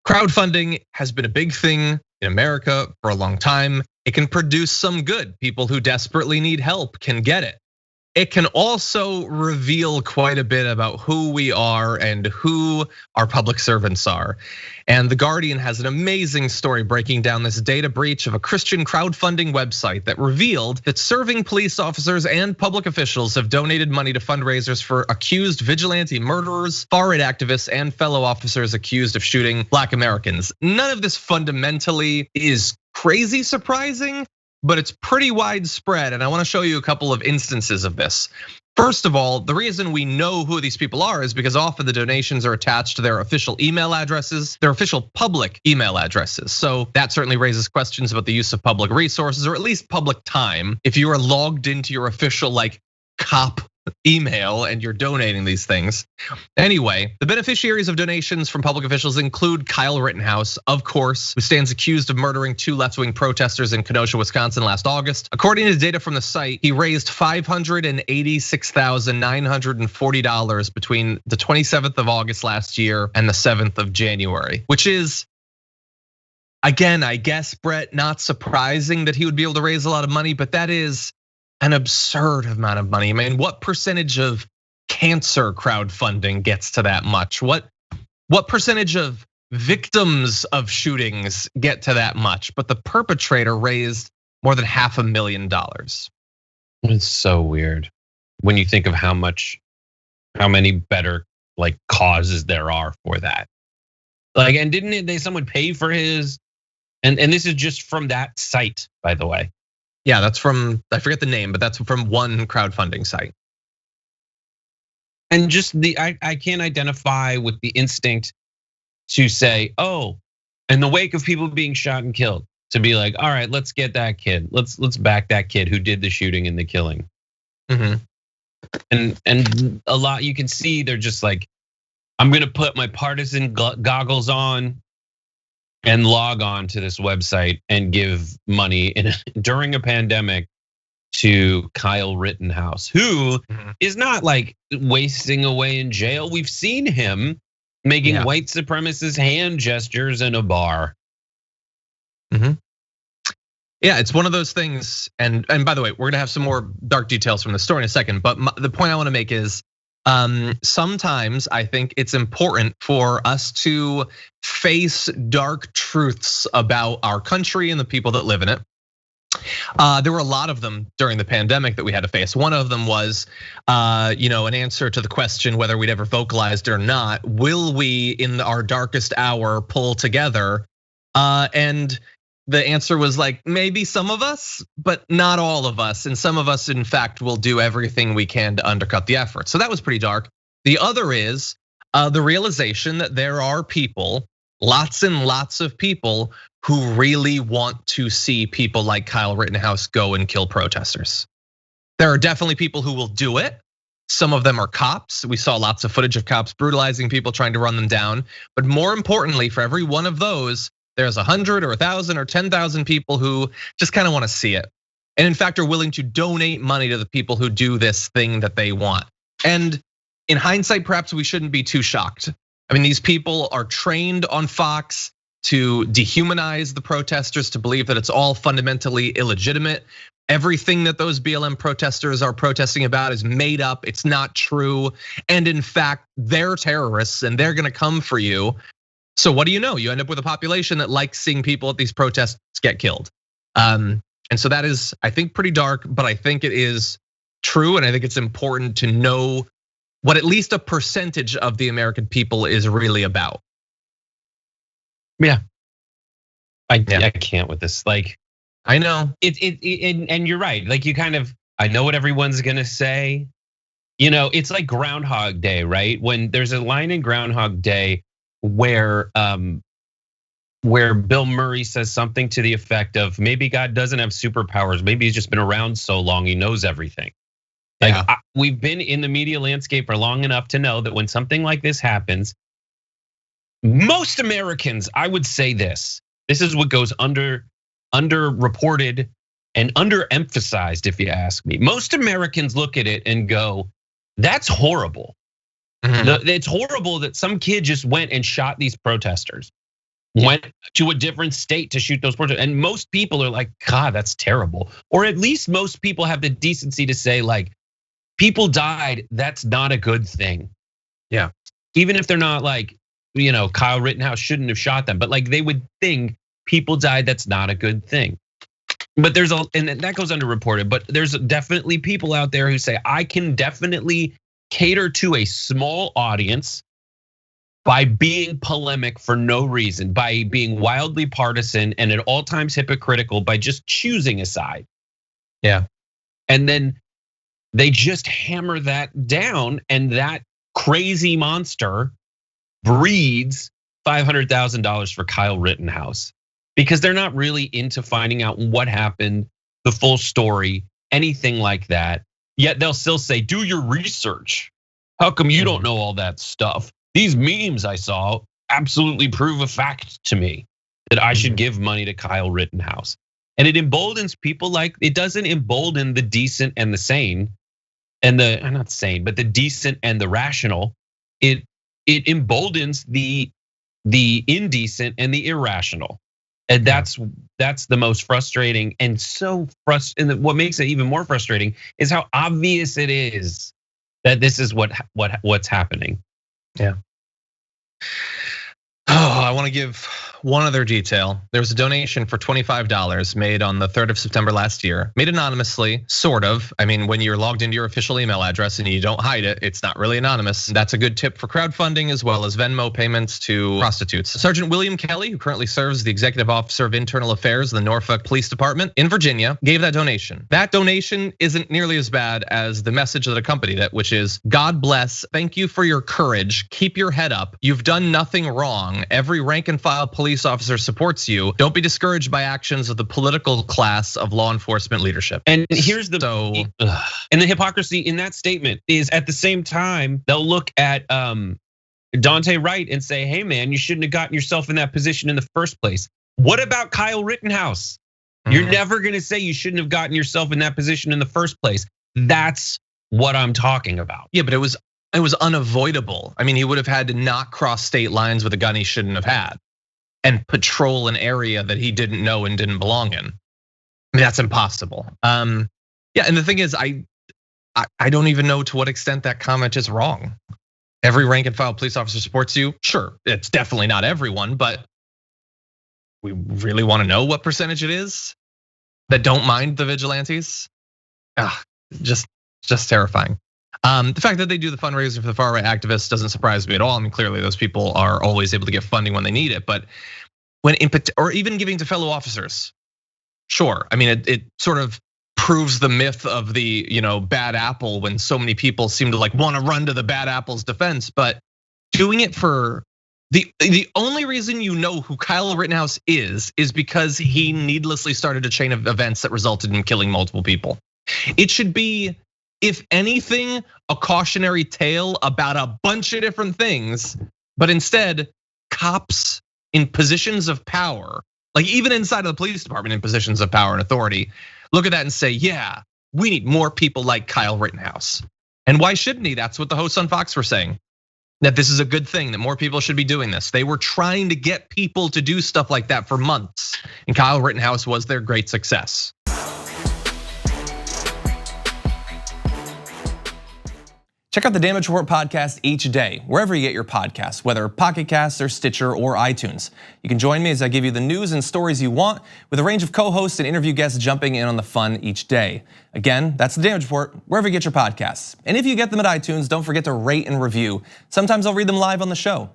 Crowdfunding has been a big thing in America for a long time. It can produce some good. People who desperately need help can get it. It can also reveal quite a bit about who we are and who our public servants are. And The Guardian has an amazing story breaking down this data breach of a Christian crowdfunding website that revealed that serving police officers and public officials have donated money to fundraisers for accused vigilante murderers, far-right activists, and fellow officers accused of shooting Black Americans. None of this fundamentally is crazy surprising, but it's pretty widespread, and I wanna show you a couple of instances of this. First of all, the reason we know who these people are is because often the donations are attached to their official email addresses, their official public email addresses. So that certainly raises questions about the use of public resources, or at least public time. If you are logged into your official cop email and you're donating these things. Anyway, the beneficiaries of donations from public officials include Kyle Rittenhouse, of course, who stands accused of murdering 2 left-wing protesters in Kenosha, Wisconsin last August. According to data from the site, he raised $586,940 between the 27th of August last year and the 7th of January, which is, again, I guess, Brett, not surprising that he would be able to raise a lot of money, but that is an absurd amount of money. I mean, what percentage of cancer crowdfunding gets to that much? What percentage of victims of shootings get to that much? But the perpetrator raised more than $500,000. It's so weird when you think of how many better causes there are for that. And didn't someone pay for his? And this is just from that site, by the way. Yeah, that's from, I forget the name, but that's from one crowdfunding site. And just I can't identify with the instinct to say, oh, in the wake of people being shot and killed, to be like, all right, let's get that kid. Let's back that kid who did the shooting and the killing. And a lot, you can see they're just like, I'm gonna put my partisan goggles on and log on to this website and give money during a pandemic to Kyle Rittenhouse, who is not wasting away in jail. We've seen him making white supremacist hand gestures in a bar. Yeah, it's one of those things. And by the way, we're gonna have some more dark details from the story in a second. But the point I wanna make is, sometimes I think it's important for us to face dark truths about our country and the people that live in it. There were a lot of them during the pandemic that we had to face. One of them was, an answer to the question whether we'd ever vocalized or not. Will we, in our darkest hour, pull together? And the answer was maybe some of us, but not all of us. And some of us, in fact, will do everything we can to undercut the effort. So that was pretty dark. The other is the realization that there are people, lots and lots of people, who really want to see people like Kyle Rittenhouse go and kill protesters. There are definitely people who will do it. Some of them are cops. We saw lots of footage of cops brutalizing people, trying to run them down. But more importantly, for every one of those, there's 100 or 1,000 or 10,000 people who just kind of want to see it. And in fact, are willing to donate money to the people who do this thing that they want. And in hindsight, perhaps we shouldn't be too shocked. I mean, these people are trained on Fox to dehumanize the protesters, to believe that it's all fundamentally illegitimate. Everything that those BLM protesters are protesting about is made up, it's not true. And in fact, they're terrorists and they're gonna come for you. So what do you know? You end up with a population that likes seeing people at these protests get killed. And so that is, I think, pretty dark, but I think it is true. And I think it's important to know what at least a percentage of the American people is really about. Yeah, I can't with this. I know and you're right. You kind of, I know what everyone's gonna say. It's like Groundhog Day, right? When there's a line in Groundhog Day where Bill Murray says something to the effect of, maybe God doesn't have superpowers. Maybe he's just been around so long, he knows everything. We've been in the media landscape for long enough to know that when something like this happens, most Americans, I would say this is what goes underreported and underemphasized, if you ask me. Most Americans look at it and go, that's horrible. It's horrible that some kid just went and shot these protesters. went to a different state to shoot those protests. And most people are like, God, that's terrible. Or at least most people have the decency to say, like, people died, that's not a good thing. Yeah. Even if they're not like, Kyle Rittenhouse shouldn't have shot them, but like they would think people died, that's not a good thing. But and that goes underreported, but there's definitely people out there who say, I can definitely cater to a small audience by being polemic for no reason, by being wildly partisan and at all times hypocritical, by just choosing a side. Yeah. And then they just hammer that down, and that crazy monster breeds $500,000 for Kyle Rittenhouse, because they're not really into finding out what happened, the full story, anything like that. Yet they'll still say, do your research. How come you don't know all that stuff? These memes I saw absolutely prove a fact to me that I should give money to Kyle Rittenhouse. And it emboldens people. Like, it doesn't embolden the decent and the sane, and I'm not sane, but the decent and the rational. It emboldens the indecent and the irrational. And that's the most frustrating, and so frustrating. And what makes it even more frustrating is how obvious it is that this is what's happening. Yeah. Oh, I want to give one other detail. There was a donation for $25 made on the 3rd of September last year, made anonymously, sort of. I mean, when you're logged into your official email address and you don't hide it, it's not really anonymous. That's a good tip for crowdfunding, as well as Venmo payments to prostitutes. Sergeant William Kelly, who currently serves as the Executive Officer of Internal Affairs of the Norfolk Police Department in Virginia, gave that donation. That donation isn't nearly as bad as the message that accompanied it, which is, God bless, thank you for your courage, keep your head up, you've done nothing wrong, every rank and file police officer supports you. Don't be discouraged by actions of the political class of law enforcement leadership. And here's the and the hypocrisy in that statement is, at the same time, they'll look at Dante Wright and say, hey man, you shouldn't have gotten yourself in that position in the first place. What about Kyle Rittenhouse? You're never gonna say you shouldn't have gotten yourself in that position in the first place. That's what I'm talking about. Yeah, but it was unavoidable. I mean, he would have had to not cross state lines with a gun he shouldn't have had, and patrol an area that he didn't know and didn't belong in. I mean, that's impossible. Yeah, and the thing is, I don't even know to what extent that comment is wrong. Every rank and file police officer supports you. Sure, it's definitely not everyone, but we really want to know what percentage it is that don't mind the vigilantes. Just terrifying. The fact that they do the fundraiser for the far right activists doesn't surprise me at all. I mean, clearly those people are always able to get funding when they need it, but or even giving to fellow officers, sure. I mean, it sort of proves the myth of the bad apple, when so many people seem to like want to run to the bad apple's defense. But doing it for the only reason you know who Kyle Rittenhouse is because he needlessly started a chain of events that resulted in killing multiple people. It should be, if anything, a cautionary tale about a bunch of different things, but instead, cops in positions of power, like even inside of the police department in positions of power and authority, look at that and say, yeah, we need more people like Kyle Rittenhouse. And why shouldn't he? That's what the hosts on Fox were saying, that this is a good thing, that more people should be doing this. They were trying to get people to do stuff like that for months, and Kyle Rittenhouse was their great success. Check out the Damage Report podcast each day, wherever you get your podcasts, whether Pocket Casts or Stitcher or iTunes. You can join me as I give you the news and stories you want, with a range of co-hosts and interview guests jumping in on the fun each day. Again, that's the Damage Report, wherever you get your podcasts. And if you get them at iTunes, don't forget to rate and review. Sometimes I'll read them live on the show.